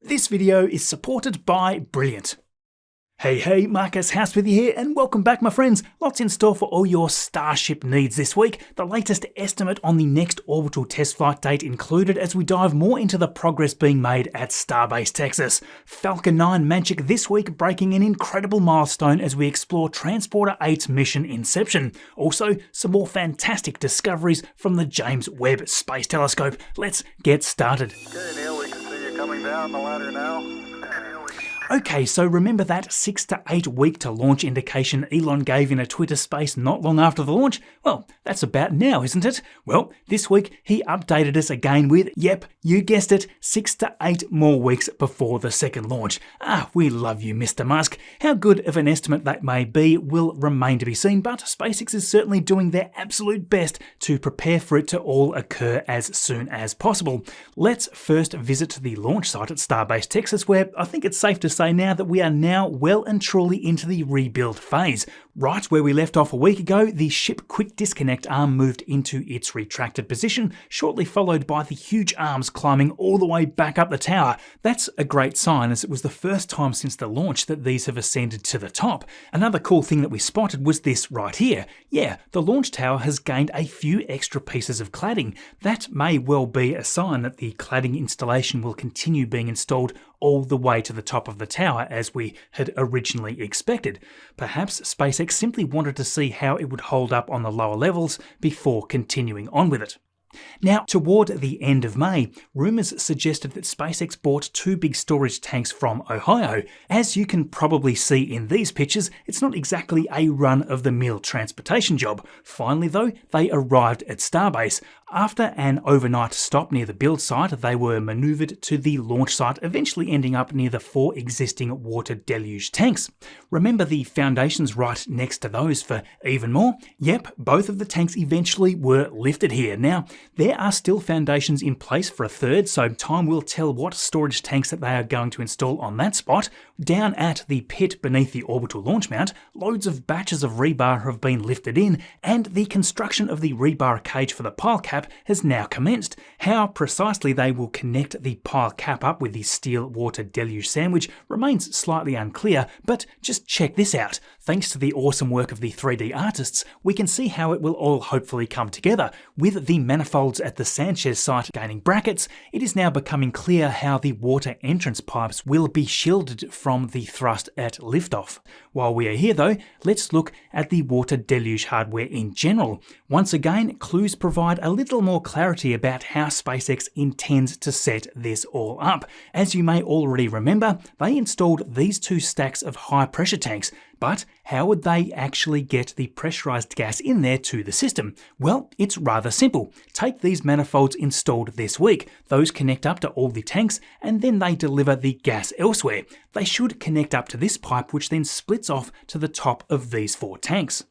This video is supported by Brilliant. Hey, Marcus Housewithy here, and welcome back, my friends. Lots in store for all your Starship needs this week. The latest estimate on the next orbital test flight date included as we dive more into the progress being made at Starbase Texas. Falcon 9 magic this week breaking an incredible milestone as we explore Transporter 8's mission Inception. Also, some more fantastic discoveries from the James Webb Space Telescope. Let's get started. Okay, Neil, we can see you coming down the ladder now. Okay, so remember that 6 to 8 week to launch indication Elon gave in a Twitter space not long after the launch? Well, that's about now, isn't it? Well, this week he updated us again with, yep, you guessed it, 6 to 8 more weeks before the second launch. We love you, Mr. Musk. How good of an estimate that may be will remain to be seen, but SpaceX is certainly doing their absolute best to prepare for it to all occur as soon as possible. Let's first visit the launch site at Starbase Texas, where I think it's safe to say now that we are now well and truly into the rebuild phase. Right where we left off a week ago, the ship quick disconnect arm moved into its retracted position, shortly followed by the huge arms climbing all the way back up the tower. That's a great sign, as it was the first time since the launch that these have ascended to the top. Another cool thing that we spotted was this right here. Yeah, the launch tower has gained a few extra pieces of cladding. That may well be a sign that the cladding installation will continue being installed all the way to the top of the tower as we had originally expected. Perhaps SpaceX simply wanted to see how it would hold up on the lower levels before continuing on with it. Now, toward the end of May, rumours suggested that SpaceX bought 2 big storage tanks from Ohio. As you can probably see in these pictures, it's not exactly a run-of-the-mill transportation job. Finally though, they arrived at Starbase. After an overnight stop near the build site, they were manoeuvred to the launch site, eventually ending up near the 4 existing water deluge tanks. Remember the foundations right next to those for even more? Yep, both of the tanks eventually were lifted here. Now, there are still foundations in place for a third, so time will tell what storage tanks that they are going to install on that spot. Down at the pit beneath the orbital launch mount, loads of batches of rebar have been lifted in, and the construction of the rebar cage for the pile cap has now commenced. How precisely they will connect the pile cap up with the steel water deluge sandwich remains slightly unclear, but just check this out. Thanks to the awesome work of the 3D artists, we can see how it will all hopefully come together. With the manifolds at the Sanchez site gaining brackets, it is now becoming clear how the water entrance pipes will be shielded from the thrust at liftoff. While we are here though, let's look at the water deluge hardware in general. Once again, clues provide a little more clarity about how SpaceX intends to set this all up. As you may already remember, they installed these 2 stacks of high pressure tanks. But how would they actually get the pressurized gas in there to the system? Well, it's rather simple. Take these manifolds installed this week. Those connect up to all the tanks, and then they deliver the gas elsewhere. They should connect up to this pipe, which then splits off to the top of these 4 tanks.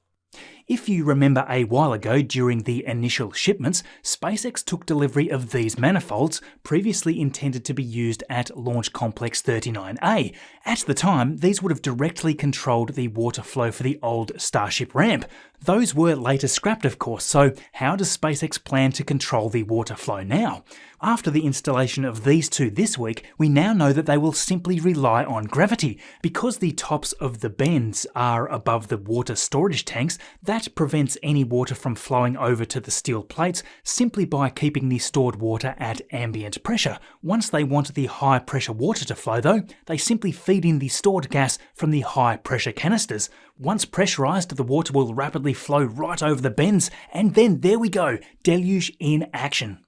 If you remember a while ago during the initial shipments, SpaceX took delivery of these manifolds, previously intended to be used at Launch Complex 39A. At the time, these would have directly controlled the water flow for the old Starship ramp. Those were later scrapped, of course, so how does SpaceX plan to control the water flow now? After the installation of these 2 this week, we now know that they will simply rely on gravity. Because the tops of the bends are above the water storage tanks, that prevents any water from flowing over to the steel plates simply by keeping the stored water at ambient pressure. Once they want the high pressure water to flow though, they simply feed in the stored gas from the high pressure canisters. Once pressurized, the water will rapidly flow right over the bends, and then there we go, deluge in action.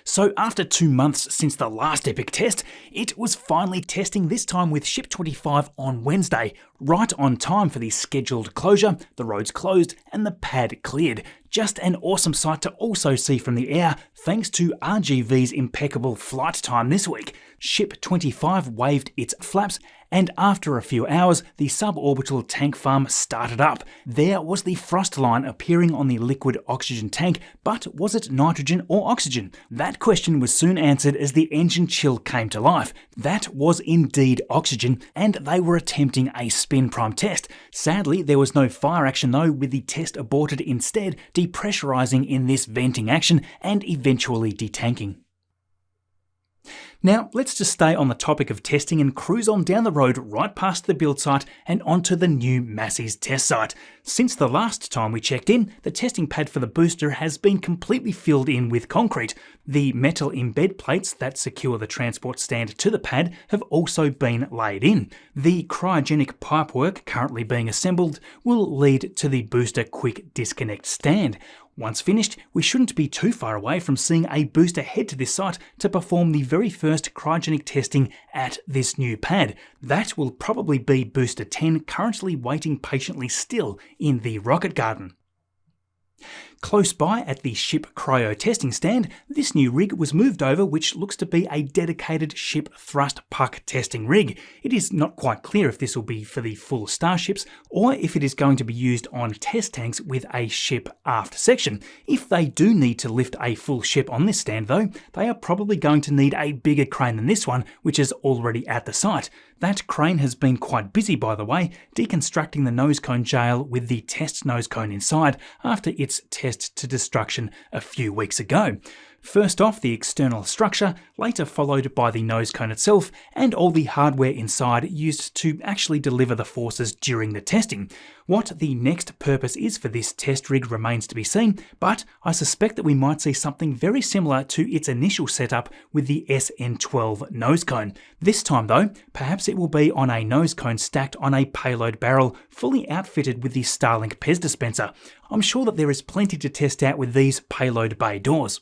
So after 2 months since the last epic test, it was finally testing, this time with Ship 25 on Wednesday, right on time for the scheduled closure, the roads closed and the pad cleared. Just an awesome sight to also see from the air, thanks to RGV's impeccable flight time this week. Ship 25 waved its flaps, and after a few hours, the suborbital tank farm started up. There was the frost line appearing on the liquid oxygen tank, but was it nitrogen or oxygen? That question was soon answered as the engine chill came to life. That was indeed oxygen, and they were attempting a spin prime test. Sadly, there was no fire action though, with the test aborted, instead depressurizing in this venting action and eventually detanking. Now, let's just stay on the topic of testing and cruise on down the road right past the build site and onto the new Massey's test site. Since the last time we checked in, the testing pad for the booster has been completely filled in with concrete. The metal embed plates that secure the transport stand to the pad have also been laid in. The cryogenic pipework currently being assembled will lead to the booster quick disconnect stand. Once finished, we shouldn't be too far away from seeing a booster head to this site to perform the very first cryogenic testing at this new pad. That will probably be Booster 10, currently waiting patiently still in the rocket garden. Close by at the ship cryo testing stand, this new rig was moved over, which looks to be a dedicated ship thrust puck testing rig. It is not quite clear if this will be for the full Starships or if it is going to be used on test tanks with a ship aft section. If they do need to lift a full ship on this stand though, they are probably going to need a bigger crane than this one, which is already at the site. That crane has been quite busy, by the way, deconstructing the nose cone jail with the test nose cone inside after its test to destruction a few weeks ago. First off, the external structure, later followed by the nose cone itself and all the hardware inside used to actually deliver the forces during the testing. What the next purpose is for this test rig remains to be seen, but I suspect that we might see something very similar to its initial setup with the SN12 nose cone. This time though, perhaps it will be on a nose cone stacked on a payload barrel, fully outfitted with the Starlink Pez dispenser. I'm sure that there is plenty to test out with these payload bay doors.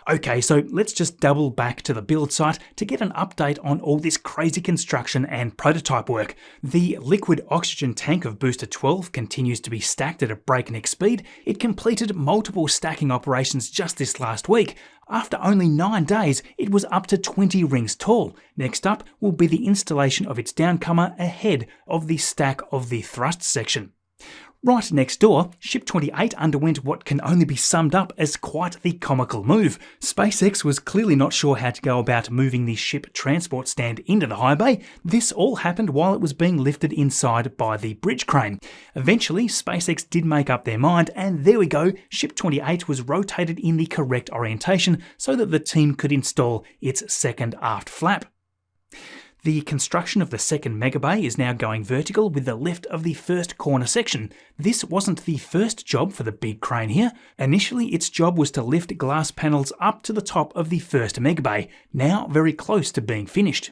Okay, so let's just double back to the build site to get an update on all this crazy construction and prototype work. The liquid oxygen tank of Booster 12 continues to be stacked at a breakneck speed. It completed multiple stacking operations just this last week. After only 9 days, it was up to 20 rings tall. Next up will be the installation of its downcomer ahead of the stack of the thrust section. Right next door, Ship 28 underwent what can only be summed up as quite the comical move. SpaceX was clearly not sure how to go about moving the ship transport stand into the high bay. This all happened while it was being lifted inside by the bridge crane. Eventually, SpaceX did make up their mind, and there we go, Ship 28 was rotated in the correct orientation so that the team could install its second aft flap. The construction of the second megabay is now going vertical with the lift of the first corner section. This wasn't the first job for the big crane here. Initially, its job was to lift glass panels up to the top of the first megabay, now very close to being finished.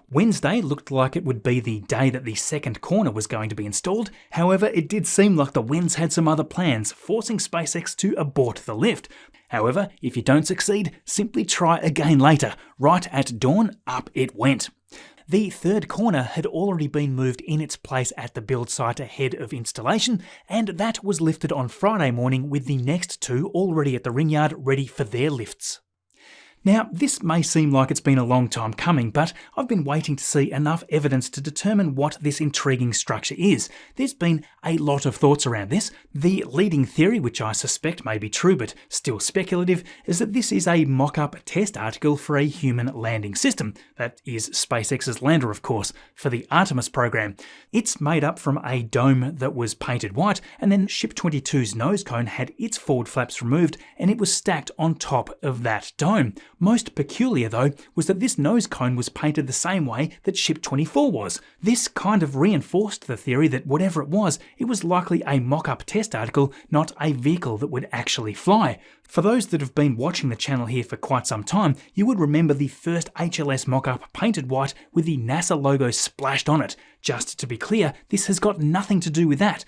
Wednesday looked like it would be the day that the second corner was going to be installed. However, it did seem like the winds had some other plans, forcing SpaceX to abort the lift. However, if you don't succeed, simply try again later. Right at dawn, up it went. The third corner had already been moved in its place at the build site ahead of installation, and that was lifted on Friday morning with the next two already at the ring yard ready for their lifts. Now, this may seem like it's been a long time coming, but I've been waiting to see enough evidence to determine what this intriguing structure is. There's been a lot of thoughts around this. The leading theory, which I suspect may be true but still speculative, is that this is a mock-up test article for a human landing system. That is SpaceX's lander, of course, for the Artemis program. It's made up from a dome that was painted white, and then Ship 22's nose cone had its forward flaps removed, and it was stacked on top of that dome. Most peculiar though was that this nose cone was painted the same way that Ship 24 was. This kind of reinforced the theory that whatever it was likely a mock-up test article, not a vehicle that would actually fly. For those that have been watching the channel here for quite some time, you would remember the first HLS mock-up painted white with the NASA logo splashed on it. Just to be clear, this has got nothing to do with that.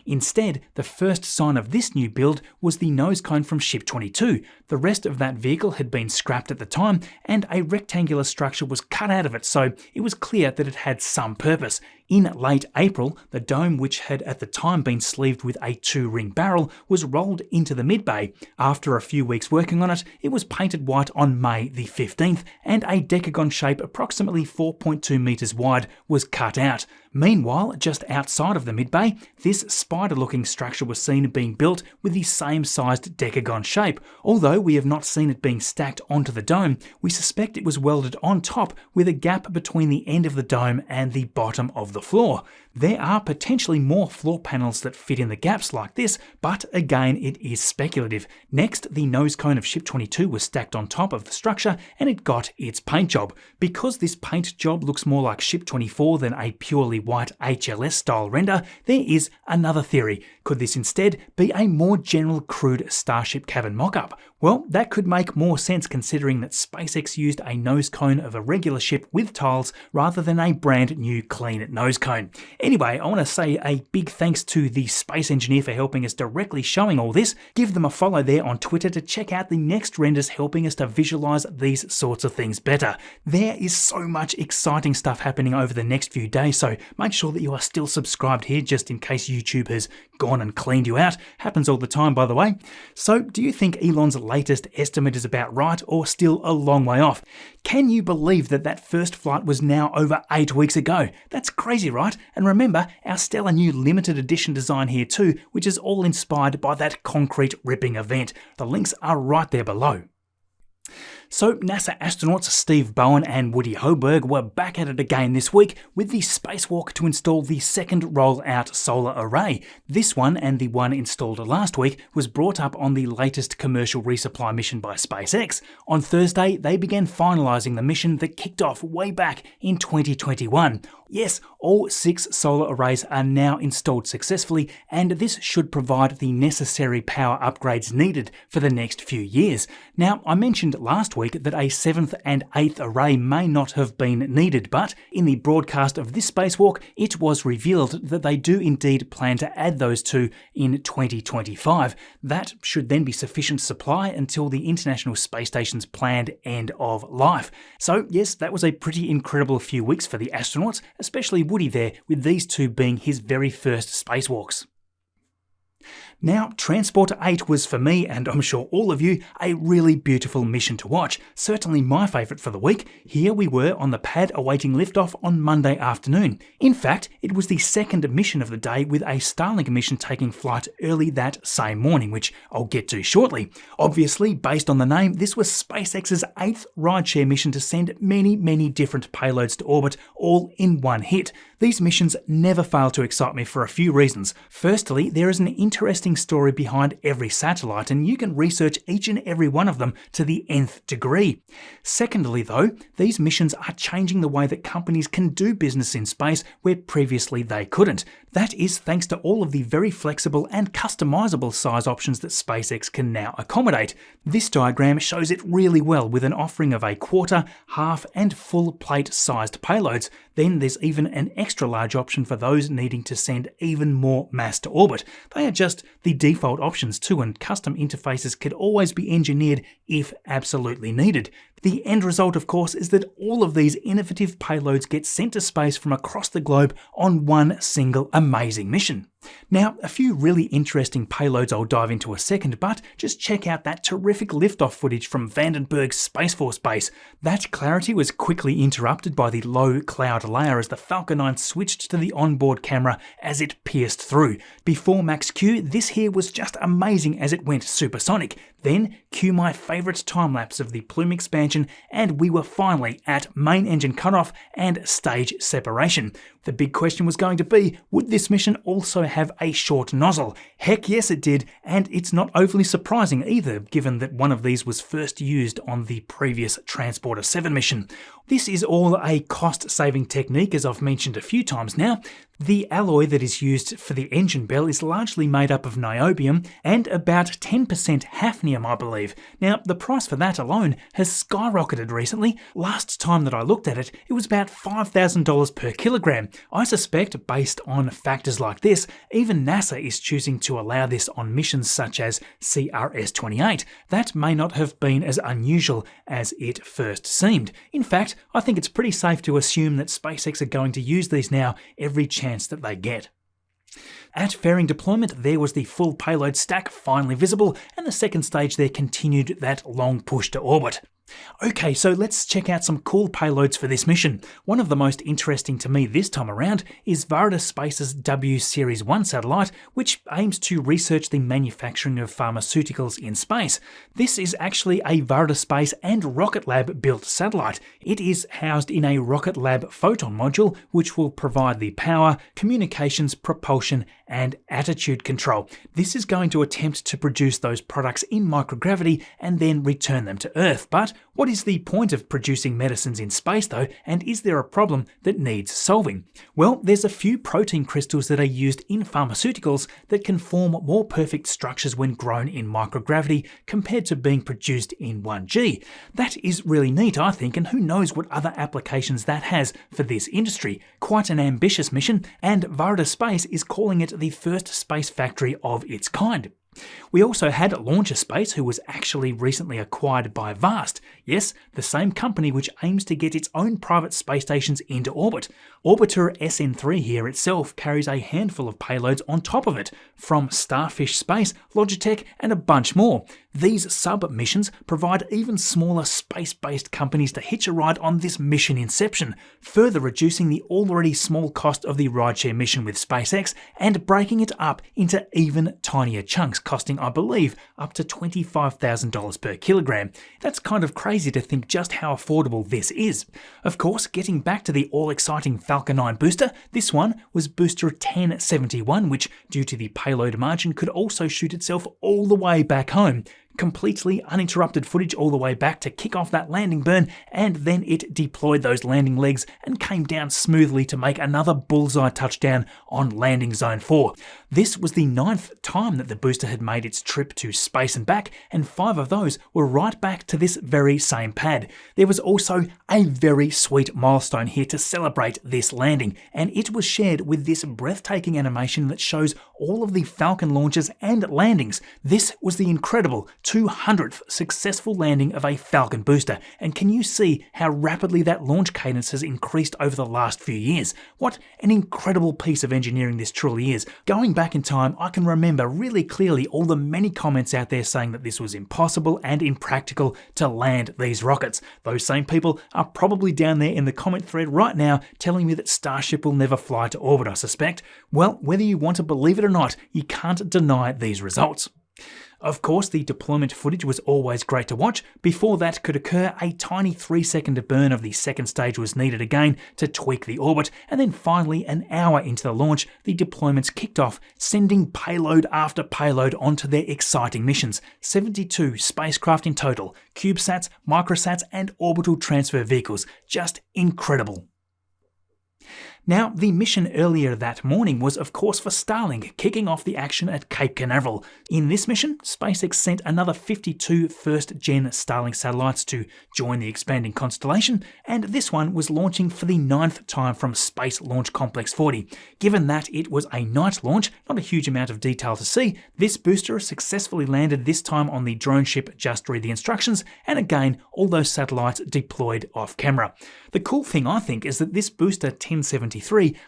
Instead, the first sign of this new build was the nose cone from Ship 22. The rest of that vehicle had been scrapped at the time, and a rectangular structure was cut out of it, so it was clear that it had some purpose. In late April, the dome, which had at the time been sleeved with a 2-ring barrel, was rolled into the mid-bay. After a few weeks working on it, it was painted white on May the 15th, and a decagon shape approximately 4.2 metres wide was cut out. Meanwhile, just outside of the mid-bay, this spider-looking structure was seen being built with the same sized decagon shape. Although we have not seen it being stacked onto the dome, we suspect it was welded on top with a gap between the end of the dome and the bottom of the floor. There are potentially more floor panels that fit in the gaps like this, but again, it is speculative. Next, the nose cone of Ship 22 was stacked on top of the structure and it got its paint job. Because this paint job looks more like Ship 24 than a purely white HLS style render, there is another theory. Could this instead be a more general crude Starship cabin mock-up? Well, that could make more sense considering that SpaceX used a nose cone of a regular ship with tiles rather than a brand new clean nose cone. Anyway, I want to say a big thanks to the space engineer for helping us directly showing all this. Give them a follow there on Twitter to check out the next renders helping us to visualize these sorts of things better. There is so much exciting stuff happening over the next few days, so make sure that you are still subscribed here just in case YouTube has gone and cleaned you out. Happens all the time, by the way. So do you think Elon's latest estimate is about right or still a long way off? Can you believe that that first flight was now over 8 weeks ago? That's crazy, right? And remember, our stellar new limited edition design here too, which is all inspired by that concrete ripping event. The links are right there below. So NASA astronauts Steve Bowen and Woody Hoberg were back at it again this week with the spacewalk to install the second roll-out solar array. This one and the one installed last week was brought up on the latest commercial resupply mission by SpaceX. On Thursday, they began finalising the mission that kicked off way back in 2021. Yes, all 6 solar arrays are now installed successfully, and this should provide the necessary power upgrades needed for the next few years. Now, I mentioned last week that a 7th and 8th array may not have been needed, but in the broadcast of this spacewalk, it was revealed that they do indeed plan to add those 2 in 2025. That should then be sufficient supply until the International Space Station's planned end of life. So yes, that was a pretty incredible few weeks for the astronauts, especially Woody there, with these 2 being his very first spacewalks. Now, Transporter 8 was for me, and I'm sure all of you, a really beautiful mission to watch. Certainly my favourite for the week. Here we were on the pad awaiting liftoff on Monday afternoon. In fact, it was the second mission of the day with a Starlink mission taking flight early that same morning, which I'll get to shortly. Obviously, based on the name, this was SpaceX's 8th rideshare mission to send many different payloads to orbit, all in one hit. These missions never fail to excite me for a few reasons. Firstly, there is an interesting story behind every satellite, and you can research each and every one of them to the nth degree. Secondly, though, these missions are changing the way that companies can do business in space where previously they couldn't. That is thanks to all of the very flexible and customizable size options that SpaceX can now accommodate. This diagram shows it really well with an offering of a quarter, half, and full plate sized payloads. Then there's even an extra large option for those needing to send even more mass to orbit. They are just the default options too, and custom interfaces could always be engineered if absolutely needed. The end result, of course, is that all of these innovative payloads get sent to space from across the globe on one single amazing mission. Now, a few really interesting payloads I'll dive into a second, but just check out that terrific liftoff footage from Vandenberg Space Force Base. That clarity was quickly interrupted by the low cloud layer as the Falcon 9 switched to the onboard camera as it pierced through. Before Max Q, this here was just amazing as it went supersonic. Then, cue my favourite time-lapse of the plume expansion, and we were finally at main engine cutoff and stage separation. The big question was going to be, would this mission also have a short nozzle? Heck yes it did, and it's not overly surprising either, given that one of these was first used on the previous Transporter 7 mission. This is all a cost-saving technique, as I've mentioned a few times now. The alloy that is used for the engine bell is largely made up of niobium and about 10% hafnium, I believe. Now, the price for that alone has skyrocketed recently. Last time that I looked at it, it was about $5,000 per kilogram. I suspect, based on factors like this, even NASA is choosing to allow this on missions such as CRS-28. That may not have been as unusual as it first seemed. In fact, I think it's pretty safe to assume that SpaceX are going to use these now every chance that they get. At fairing deployment, there was the full payload stack finally visible, and the second stage there continued that long push to orbit. Okay, so let's check out some cool payloads for this mission. One of the most interesting to me this time around is Virtu Space's W Series 1 satellite, which aims to research the manufacturing of pharmaceuticals in space. This is actually a Virtu Space and Rocket Lab built satellite. It is housed in a Rocket Lab Photon module, which will provide the power, communications, propulsion, and attitude control. This is going to attempt to produce those products in microgravity and then return them to Earth. But what is the point of producing medicines in space though, and is there a problem that needs solving? Well, there's a few protein crystals that are used in pharmaceuticals that can form more perfect structures when grown in microgravity compared to being produced in 1G. That is really neat, I think, and who knows what other applications that has for this industry. Quite an ambitious mission, and Virtu Space is calling it the first space factory of its kind. We also had Launcher Space, who was actually recently acquired by Vast. Yes, the same company which aims to get its own private space stations into orbit. Orbiter SN3 here itself carries a handful of payloads on top of it, from Starfish Space, Logitech, and a bunch more. These sub-missions provide even smaller space-based companies to hitch a ride on this mission inception, further reducing the already small cost of the rideshare mission with SpaceX and breaking it up into even tinier chunks, costing, I believe, up to $25,000 per kilogram. That's kind of crazy to think just how affordable this is. Of course, getting back to the all-exciting Falcon 9 booster, this one was booster 1071, which, due to the payload margin, could also shoot itself all the way back home. Completely uninterrupted footage all the way back to kick off that landing burn, and then it deployed those landing legs and came down smoothly to make another bullseye touchdown on landing zone 4. This was the 9th time that the booster had made its trip to space and back, and 5 of those were right back to this very same pad. There was also a very sweet milestone here to celebrate this landing, and it was shared with this breathtaking animation that shows all of the Falcon launches and landings. This was the incredible 200th successful landing of a Falcon booster, and can you see how rapidly that launch cadence has increased over the last few years? What an incredible piece of engineering this truly is. Going back in time, I can remember really clearly all the many comments out there saying that this was impossible and impractical to land these rockets. Those same people are probably down there in the comment thread right now telling me that Starship will never fly to orbit, I suspect. Well, whether you want to believe it or not, you can't deny these results. Of course, the deployment footage was always great to watch. Before that could occur, a tiny 3-second burn of the second stage was needed again to tweak the orbit, and then finally, an hour into the launch, the deployments kicked off, sending payload after payload onto their exciting missions. 72 spacecraft in total, CubeSats, microsats, and orbital transfer vehicles. Just incredible. Now, the mission earlier that morning was of course for Starlink, kicking off the action at Cape Canaveral. In this mission, SpaceX sent another 52 first-gen Starlink satellites to join the expanding constellation, and this one was launching for the 9th time from Space Launch Complex 40. Given that it was a night launch, not a huge amount of detail to see, this booster successfully landed this time on the drone ship Just Read the Instructions, and again, all those satellites deployed off camera. The cool thing, I think, is that this booster 1073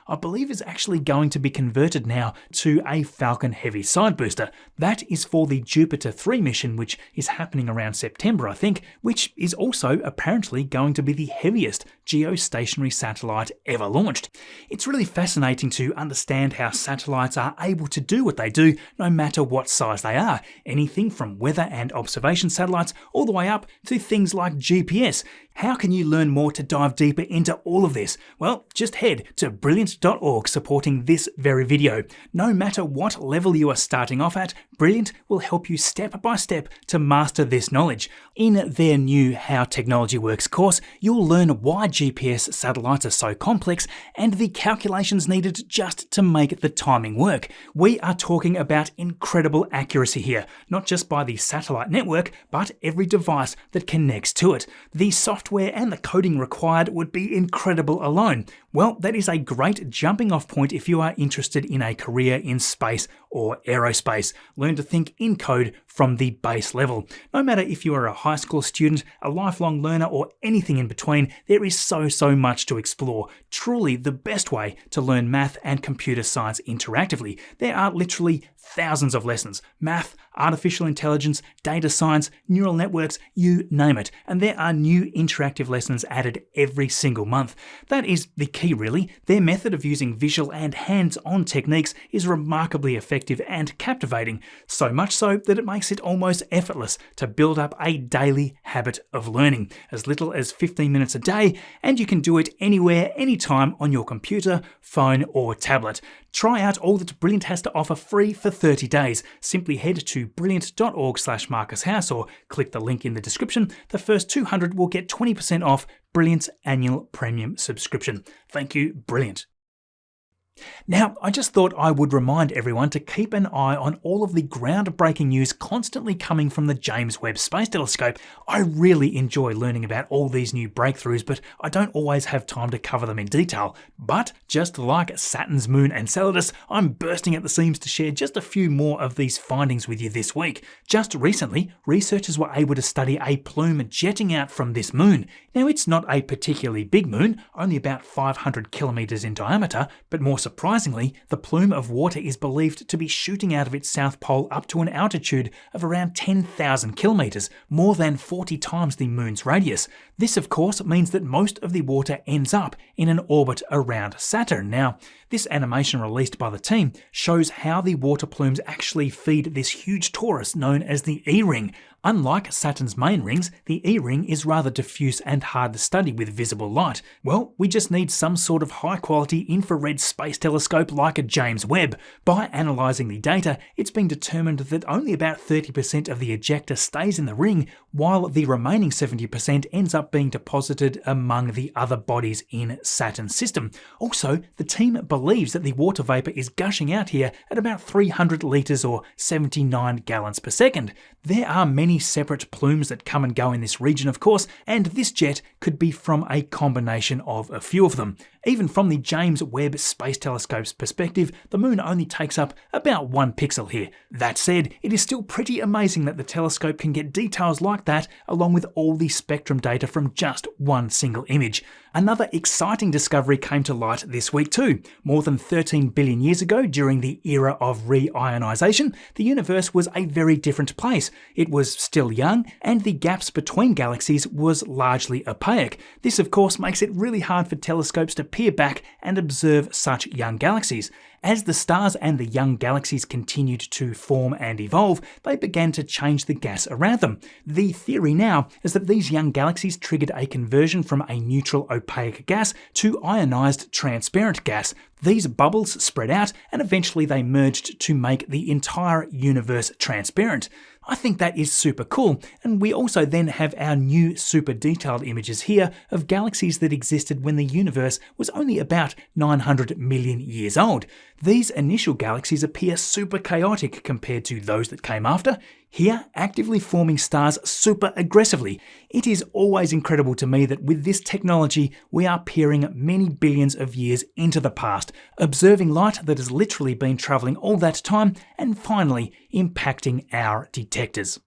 I believe is actually going to be converted now to a Falcon Heavy side booster. That is for the Jupiter 3 mission, which is happening around September, I think, which is also apparently going to be the heaviest geostationary satellite ever launched. It's really fascinating to understand how satellites are able to do what they do no matter what size they are. Anything from weather and observation satellites all the way up to things like GPS. How can you learn more to dive deeper into all of this? Well, just head to brilliant.org supporting this very video. No matter what level you are starting off at, Brilliant will help you step by step to master this knowledge. In their new How Technology Works course, you'll learn why GPS satellites are so complex and the calculations needed just to make the timing work. We are talking about incredible accuracy here, not just by the satellite network, but every device that connects to it. The software and the coding required would be incredible alone. Well, that is a great jumping off point if you are interested in a career in space or aerospace. Learn to think in code from the base level. No matter if you are a high school student, a lifelong learner, or anything in between, there is so much to explore. Truly the best way to learn math and computer science interactively. There are literally thousands of lessons. Math, artificial intelligence, data science, neural networks, you name it. And there are new interactive lessons added every single month. That is the key really. Their method of using visual and hands-on techniques is remarkably effective and captivating, so much so that it makes it almost effortless to build up a daily habit of learning, as little as 15 minutes a day, and you can do it anywhere, anytime on your computer, phone, or tablet. Try out all that Brilliant has to offer free for 30 days. Simply head to brilliant.org/MarcusHouse or click the link in the description. The first 200 will get 20% off Brilliant's annual premium subscription. Thank you, Brilliant. Now, I just thought I would remind everyone to keep an eye on all of the groundbreaking news constantly coming from the James Webb Space Telescope. I really enjoy learning about all these new breakthroughs, but I don't always have time to cover them in detail. But just like Saturn's moon Enceladus, I'm bursting at the seams to share just a few more of these findings with you this week. Just recently, researchers were able to study a plume jetting out from this moon. Now, it's not a particularly big moon, only about 500 kilometers in diameter, but more surprisingly, the plume of water is believed to be shooting out of its south pole up to an altitude of around 10,000 kilometers, more than 40 times the moon's radius. This, of course, means that most of the water ends up in an orbit around Saturn. Now, this animation released by the team shows how the water plumes actually feed this huge torus known as the E-ring. Unlike Saturn's main rings, the E-ring is rather diffuse and hard to study with visible light. Well, we just need some sort of high-quality infrared space telescope like a James Webb. By analysing the data, it's been determined that only about 30% of the ejecta stays in the ring, while the remaining 70% ends up being deposited among the other bodies in Saturn's system. Also, the team believes that the water vapour is gushing out here at about 300 litres or 79 gallons per second. There are many separate plumes that come and go in this region, of course, and this jet could be from a combination of a few of them. Even from the James Webb Space Telescope's perspective, the moon only takes up about 1 pixel here. That said, it is still pretty amazing that the telescope can get details like that along with all the spectrum data from just one single image. Another exciting discovery came to light this week too. More than 13 billion years ago, during the era of reionization, the universe was a very different place. It was still young, and the gaps between galaxies was largely opaque. This, of course, makes it really hard for telescopes to peer back and observe such young galaxies. As the stars and the young galaxies continued to form and evolve, they began to change the gas around them. The theory now is that these young galaxies triggered a conversion from a neutral opaque gas to ionized transparent gas. These bubbles spread out and eventually they merged to make the entire universe transparent. I think that is super cool, and we also then have our new super detailed images here of galaxies that existed when the universe was only about 900 million years old. These initial galaxies appear super chaotic compared to those that came after, here actively forming stars super aggressively. It is always incredible to me that with this technology we are peering many billions of years into the past, observing light that has literally been travelling all that time and finally impacting our detectors.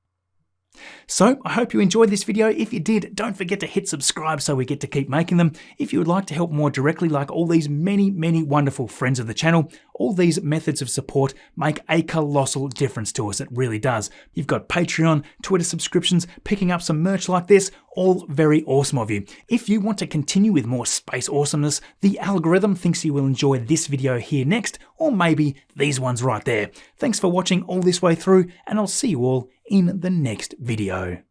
So, I hope you enjoyed this video. If you did, don't forget to hit subscribe so we get to keep making them. If you would like to help more directly, like all these many wonderful friends of the channel, all these methods of support make a colossal difference to us. It really does. You've got Patreon, Twitter subscriptions, picking up some merch like this, all very awesome of you. If you want to continue with more space awesomeness, the algorithm thinks you will enjoy this video here next, or maybe these ones right there. Thanks for watching all this way through, and I'll see you all in the next video.